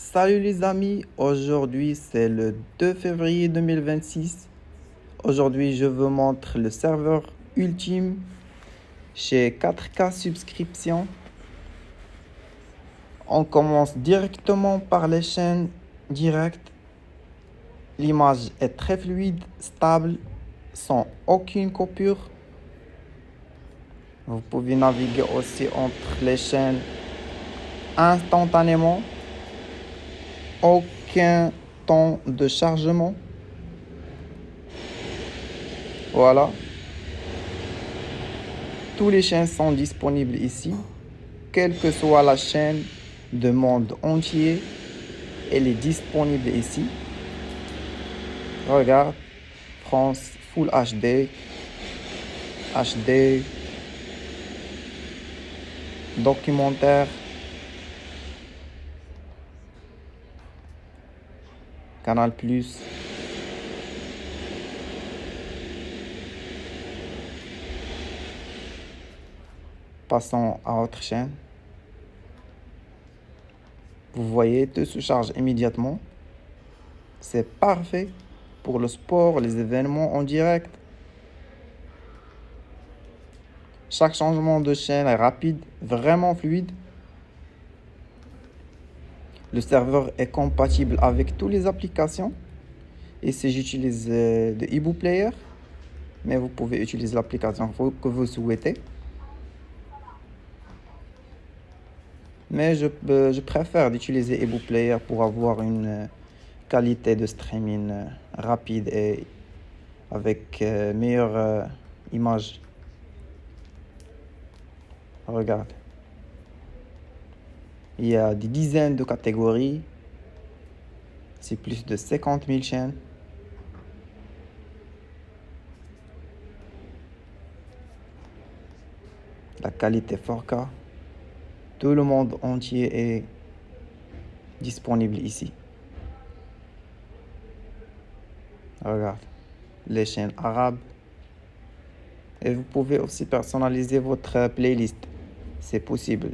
Salut les amis, aujourd'hui c'est le 2 février 2026. Aujourd'hui je vous montre le serveur ultime chez 4K Subscription. On commence directement par les chaînes directes. L'image est très fluide, stable, sans aucune coupure. Vous pouvez naviguer aussi entre les chaînes instantanément. Aucun temps de chargement. Voilà. Tous les chaînes sont disponibles ici. Quelle que soit la chaîne du monde entier, elle est disponible ici. Regarde. France Full HD. HD. Documentaire. Canal Plus. Passons à autre chaîne. Vous voyez, tout se charge immédiatement. C'est parfait pour le sport, les événements en direct. Chaque changement de chaîne est rapide, vraiment fluide. Le serveur est compatible avec toutes les applications. Ici, j'utilise de eBook Player, mais vous pouvez utiliser l'application que vous souhaitez. Mais je préfère d'utiliser eBook Player pour avoir une qualité de streaming rapide et avec meilleure image. Regarde. Il y a des dizaines de catégories. C'est plus de 50 000 chaînes. La qualité 4K. Tout le monde entier est disponible ici. Regarde. Les chaînes arabes. Et vous pouvez aussi personnaliser votre playlist. C'est possible.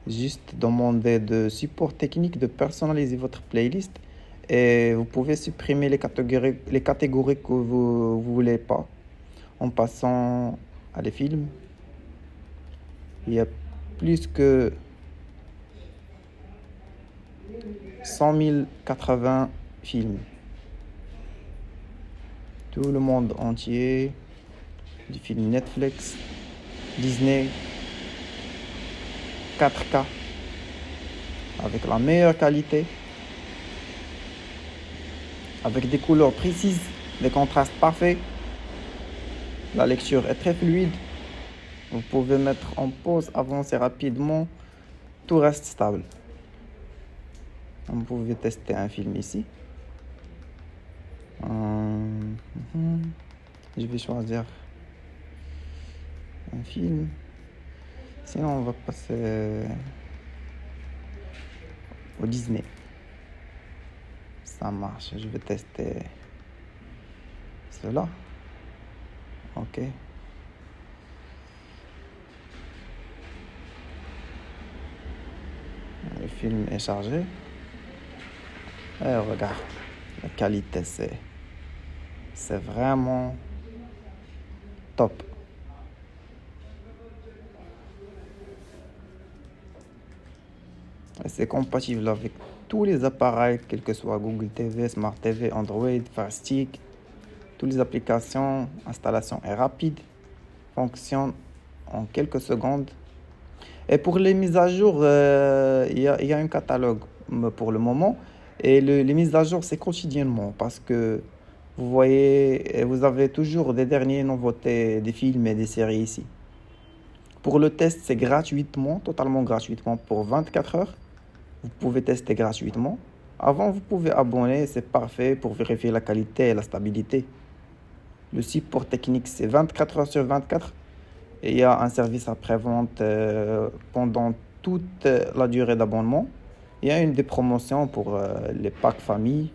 Juste demander de support technique de personnaliser votre playlist et vous pouvez supprimer les catégories que vous voulez pas. En passant à les films, il y a plus que 100 080 films. Tout le monde entier, du film Netflix, Disney, 4K, avec la meilleure qualité, avec des couleurs précises, des contrastes parfaits. La lecture est très fluide. Vous pouvez mettre en pause, avancer rapidement, tout reste stable. Vous pouvez tester un film ici. Je vais choisir un film. Sinon, on va passer au Disney. Ça marche. Je vais tester cela. Ok. Le film est chargé. Et regarde. La qualité, c'est vraiment top. Et c'est compatible avec tous les appareils, quels que soient Google TV, Smart TV, Android, Fire Stick. Toutes les applications, installation est rapide, fonctionne en quelques secondes. Et pour les mises à jour, il y a un catalogue pour le moment. Et les mises à jour, c'est quotidiennement parce que vous voyez, vous avez toujours des dernières nouveautés des films et des séries ici. Pour le test, c'est gratuitement, totalement gratuitement pour 24 heures. Vous pouvez tester gratuitement. Avant, vous pouvez abonner, c'est parfait pour vérifier la qualité et la stabilité. Le support technique, c'est 24 heures sur 24. Et il y a un service après-vente pendant toute la durée d'abonnement. Il y a des promotions pour les packs famille.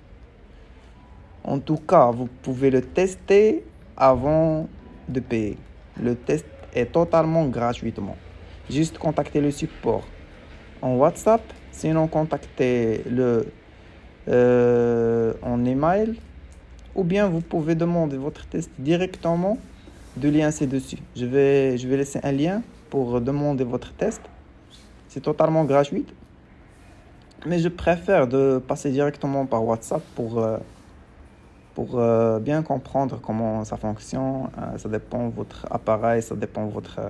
En tout cas, vous pouvez le tester avant de payer. Le test est totalement gratuitement. Juste contactez le support en WhatsApp Sinon, contactez-le en email ou bien vous pouvez demander votre test directement du lien ci-dessus. Je vais laisser un lien pour demander votre test. C'est totalement gratuit, mais je préfère de passer directement par WhatsApp pour bien comprendre comment ça fonctionne. Ça dépend de votre appareil, ça dépend de votre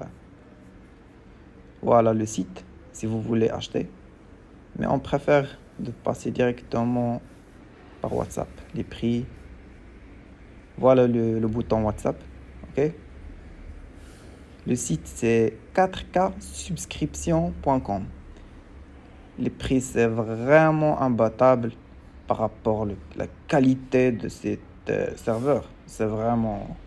voilà le site si vous voulez acheter. Mais on préfère de passer directement par WhatsApp. Les prix, voilà le bouton WhatsApp. Ok. Le site c'est 4ksubscription.com. Les prix c'est vraiment imbattable par rapport à la qualité de cet serveur. C'est vraiment